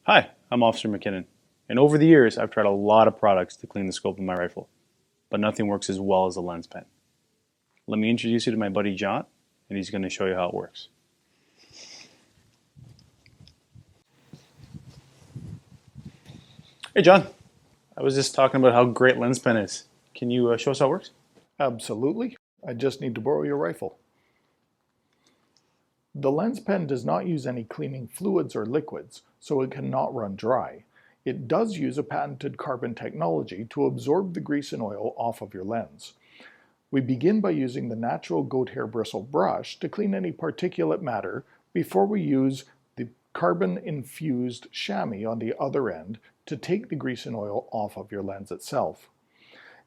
Hi, I'm Officer McKinnon, and over the years I've tried a lot of products to clean the scope of my rifle, but nothing works as well as a LensPen. Let me introduce you to my buddy John, and he's going to show you how it works. Hey John, I was just talking about how great LensPen is. Can you show us how it works? Absolutely. I just need to borrow your rifle. The LensPen does not use any cleaning fluids or liquids, so it cannot run dry. It does use a patented carbon technology to absorb the grease and oil off of your lens. We begin by using the natural goat hair bristle brush to clean any particulate matter before we use the carbon-infused chamois on the other end to take the grease and oil off of your lens itself.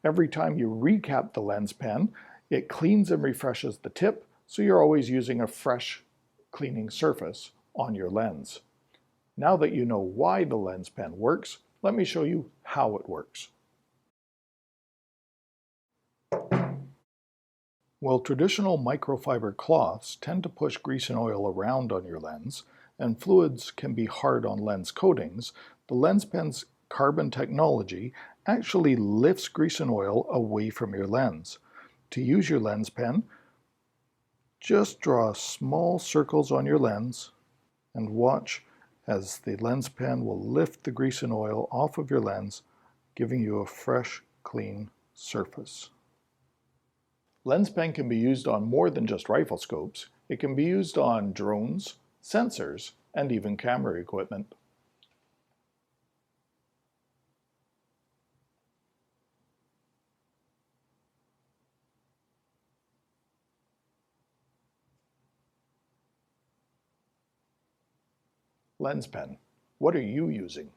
Every time you recap the LensPen, it cleans and refreshes the tip, so you're always using a fresh cleaning surface on your lens. Now that you know why the LensPen works, let me show you how it works. While traditional microfiber cloths tend to push grease and oil around on your lens, and fluids can be hard on lens coatings, the LensPen's carbon technology actually lifts grease and oil away from your lens. To use your LensPen, just draw small circles on your lens and watch as the LensPen will lift the grease and oil off of your lens, giving you a fresh, clean surface. LensPen can be used on more than just rifle scopes. It can be used on drones, sensors, and even camera equipment. LensPen, what are you using?